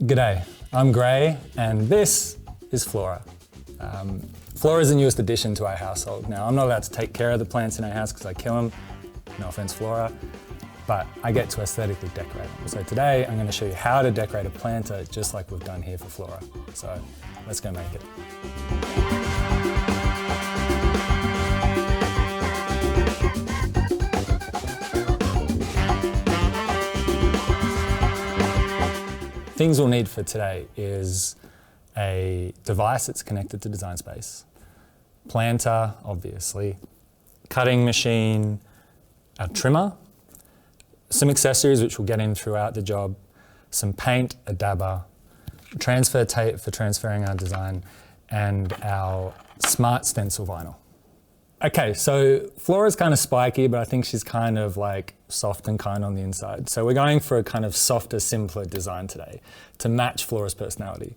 G'day, I'm Gray and this is Flora. Flora is the newest addition to our household. Now, I'm not allowed to take care of the plants in our house because I kill them, no offense Flora, but I get to aesthetically decorate them. So today I'm going to show you how to decorate a planter just like we've done here for Flora. So let's go make it. Things we'll need for today is a device that's connected to Design Space, planter, obviously, cutting machine, a trimmer, some accessories which we'll get in throughout the job, some paint, a dabber, transfer tape for transferring our design, and our Smart Stencil vinyl. Okay, so Flora's kind of spiky, but I think she's kind of like soft and kind on the inside. So we're going for a kind of softer, simpler design today to match Flora's personality.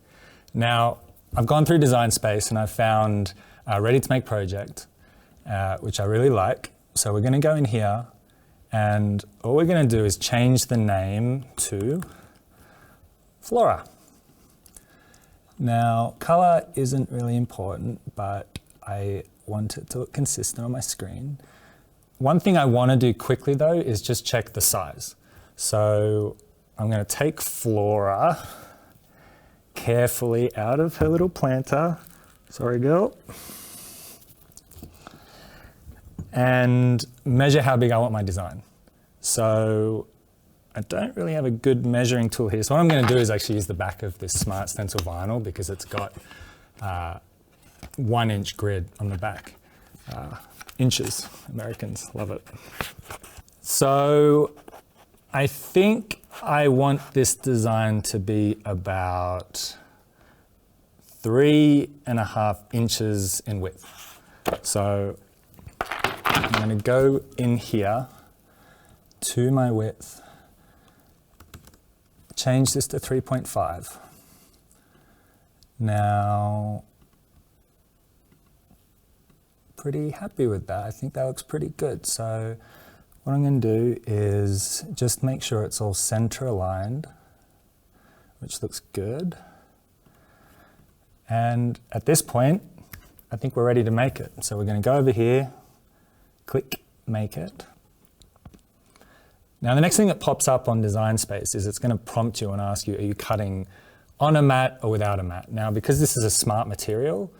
Now, I've gone through Design Space and I've found a ready-to-make project, which I really like. So we're gonna go in here and all we're gonna do is change the name to Flora. Now, color isn't really important, but I want it to look consistent on my screen. One thing I want to do quickly though is just check the size. So I'm going to take Flora carefully out of her little planter. Sorry girl. And measure how big I want my design. So I don't really have a good measuring tool here. So what I'm going to do is actually use the back of this Smart Stencil vinyl because it's got 1 inch grid on the back. Inches, Americans love it. So I think I want this design to be about 3.5 inches in width. So I'm going to go in here to my width, change this to 3.5. Now, pretty happy with that. I think that looks pretty good. So what I'm going to do is just make sure it's all center aligned, which looks good. And at this point, I think we're ready to make it. So we're going to go over here, click Make It. Now the next thing that pops up on Design Space is it's going to prompt you and ask you, are you cutting on a mat or without a mat? Now because this is a smart material,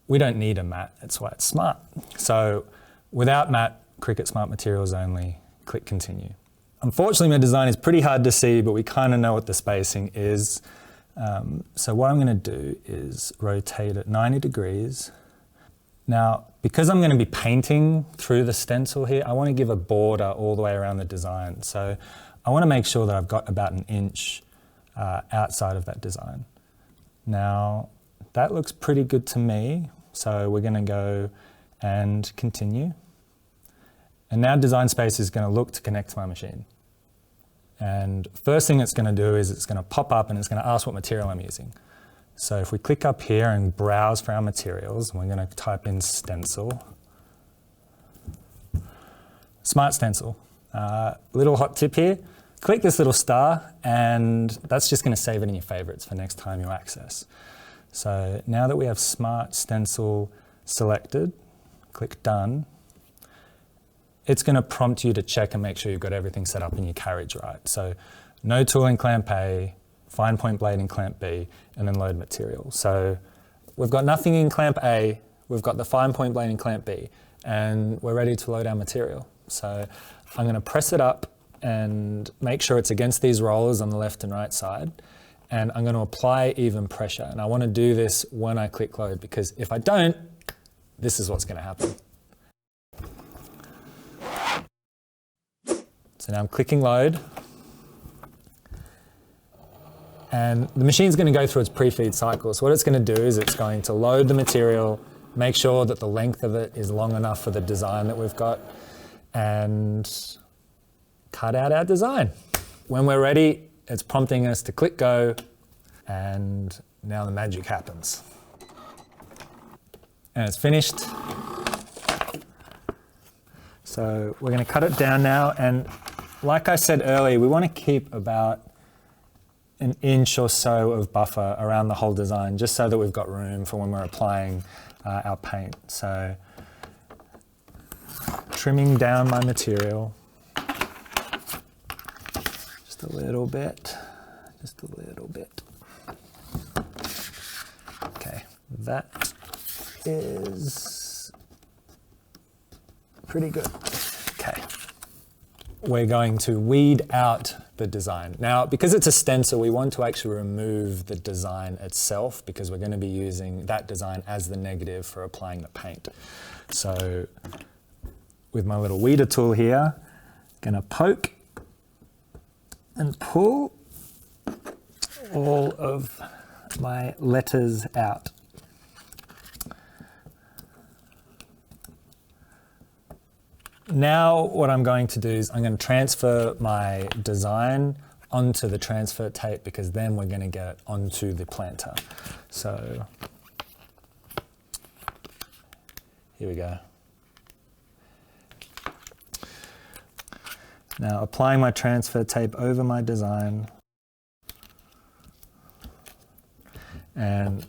we don't need a mat, that's why it's smart. So without mat, Cricut Smart Materials only, click Continue. Unfortunately, my design is pretty hard to see, but we kind of know what the spacing is. So what I'm going to do is rotate it 90 degrees. Now, because I'm going to be painting through the stencil here, I want to give a border all the way around the design. So I want to make sure that I've got about 1 inch outside of that design. Now, that looks pretty good to me. So we're going to go and continue. And now Design Space is going to look to connect to my machine. And first thing it's going to do is it's going to pop up and it's going to ask what material I'm using. So if we click up here and browse for our materials, we're going to type in stencil. Smart Stencil. Little hot tip here. Click this little star and that's just going to save it in your favorites for next time you access. So now that we have Smart Stencil selected, click Done. It's going to prompt you to check and make sure you've got everything set up in your carriage right. So no tool in clamp A, fine point blade in clamp B, and then load material. So we've got nothing in clamp A, we've got the fine point blade in clamp B, and we're ready to load our material. So I'm going to press it up and make sure it's against these rollers on the left and right side. And I'm going to apply even pressure. And I want to do this when I click load because if I don't, this is what's going to happen. So now I'm clicking load. And the machine's going to go through its pre-feed cycle. So what it's going to do is it's going to load the material, make sure that the length of it is long enough for the design that we've got, and cut out our design. When we're ready, it's prompting us to click go, and now the magic happens. And it's finished. So we're going to cut it down now, and like I said earlier, we want to keep about an inch or so of buffer around the whole design, just so that we've got room for when we're applying our paint. So trimming down my material just a little bit, just a little bit. Okay, that is pretty good. Okay, we're going to weed out the design. Now, because it's a stencil, we want to actually remove the design itself because we're going to be using that design as the negative for applying the paint. So with my little weeder tool here, I'm going to poke and pull all of my letters out. Now what I'm going to do is I'm going to transfer my design onto the transfer tape because then we're going to get it onto the planter. So here we go. Now applying my transfer tape over my design, and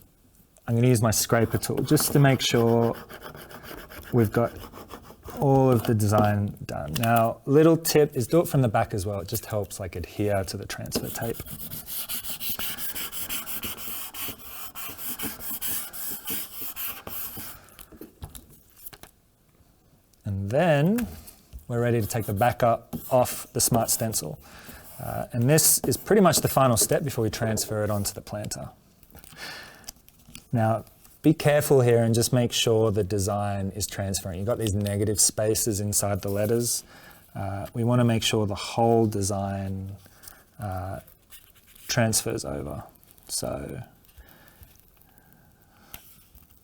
I'm going to use my scraper tool just to make sure we've got all of the design done. Now, little tip is do it from the back as well. It just helps like adhere to the transfer tape. And then we're ready to take the backer off the Smart Stencil. And this is pretty much the final step before we transfer it onto the planter. Now, be careful here and just make sure the design is transferring. You've got these negative spaces inside the letters. We want to make sure the whole design transfers over. So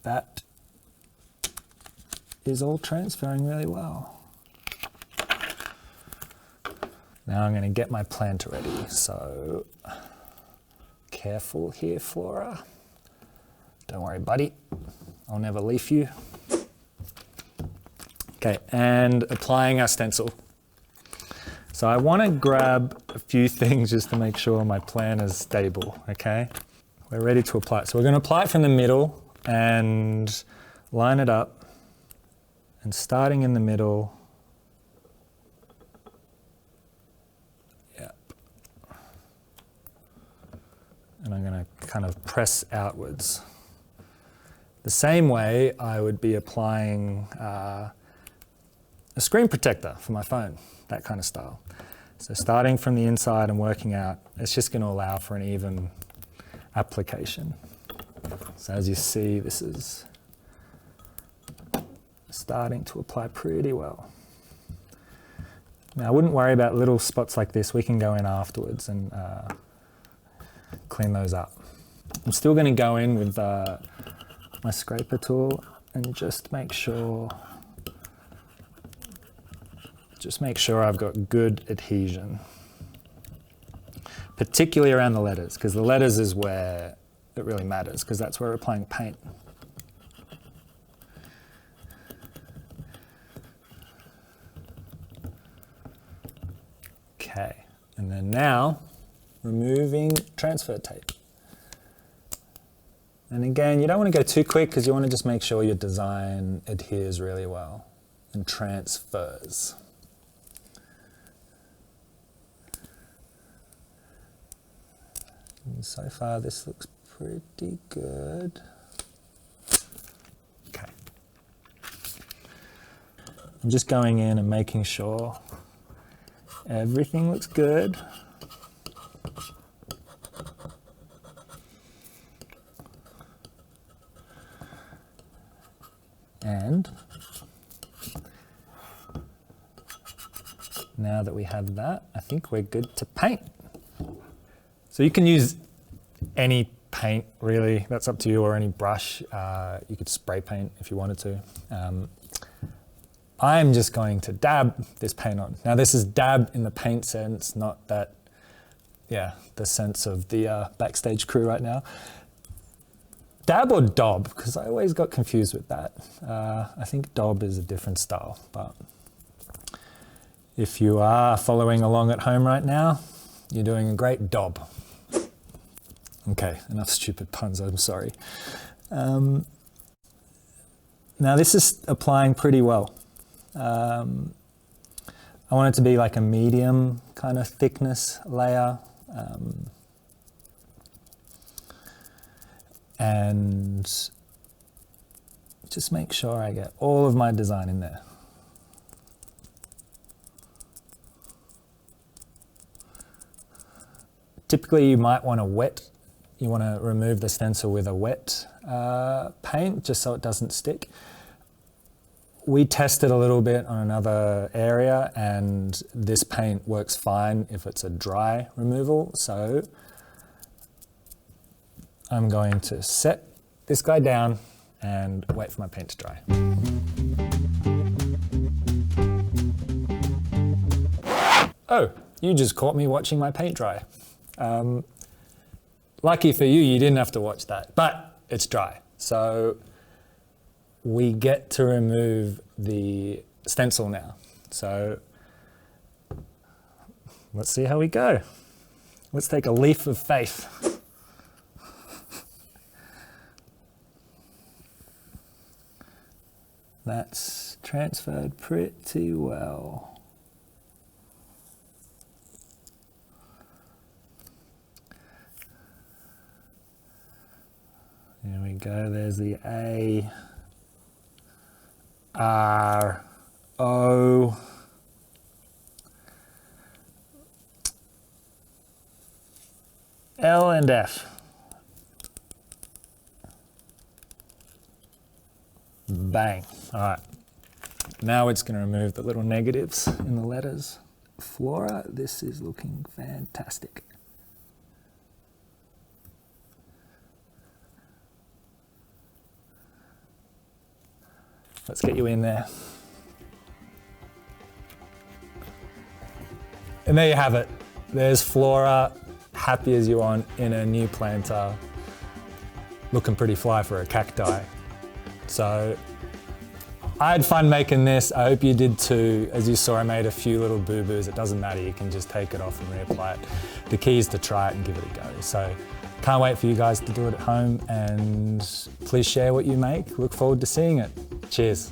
that is all transferring really well. Now I'm going to get my planter ready. So careful here, Flora. Don't worry, buddy. I'll never leaf you. Okay, and applying our stencil. So I want to grab a few things just to make sure my plan is stable, okay? We're ready to apply it. So we're going to apply it from the middle and line it up. And starting in the middle, yeah. And I'm going to kind of press outwards. The same way I would be applying a screen protector for my phone, that kind of style. So starting from the inside and working out, it's just going to allow for an even application. So as you see, this is starting to apply pretty well. Now I wouldn't worry about little spots like this. We can go in afterwards and clean those up. I'm still going to go in with my scraper tool and just make sure I've got good adhesion, particularly around the letters, because the letters is where it really matters, because that's where we're applying paint. Okay, and then now removing transfer tape. And again, you don't want to go too quick because you want to just make sure your design adheres really well and transfers. And so far this looks pretty good. Okay. I'm just going in and making sure everything looks good. And now that we have that, I think we're good to paint. So you can use any paint really, that's up to you, or any brush. You could spray paint if you wanted to. I'm just going to dab this paint on. Now this is dab in the paint sense, not that, yeah, the sense of the backstage crew right now. Dab or daub, because I always got confused with that. I think daub is a different style, but if you are following along at home right now, you're doing a great daub. Okay, enough stupid puns, I'm sorry. Now this is applying pretty well. I want it to be like a medium kind of thickness layer. And just make sure I get all of my design in there. Typically you might want you want to remove the stencil with a wet paint just so it doesn't stick. We tested a little bit on another area and this paint works fine if it's a dry removal. So I'm going to set this guy down and wait for my paint to dry. Oh, you just caught me watching my paint dry. Lucky for you, you didn't have to watch that, but it's dry. So we get to remove the stencil now. So let's see how we go. Let's take a leap of faith. That's transferred pretty well. There we go, there's the A, R, O, L and F. Bang. All right. Now it's going to remove the little negatives in the letters. Flora, this is looking fantastic. Let's get you in there. And there you have it. There's Flora, happy as you want, in a new planter, looking pretty fly for a cacti. So I had fun making this. I hope you did too. As you saw, I made a few little boo-boos. It doesn't matter, you can just take it off and reapply it. The key is to try it and give it a go. So can't wait for you guys to do it at home, and please share what you make. Look forward to seeing it. Cheers.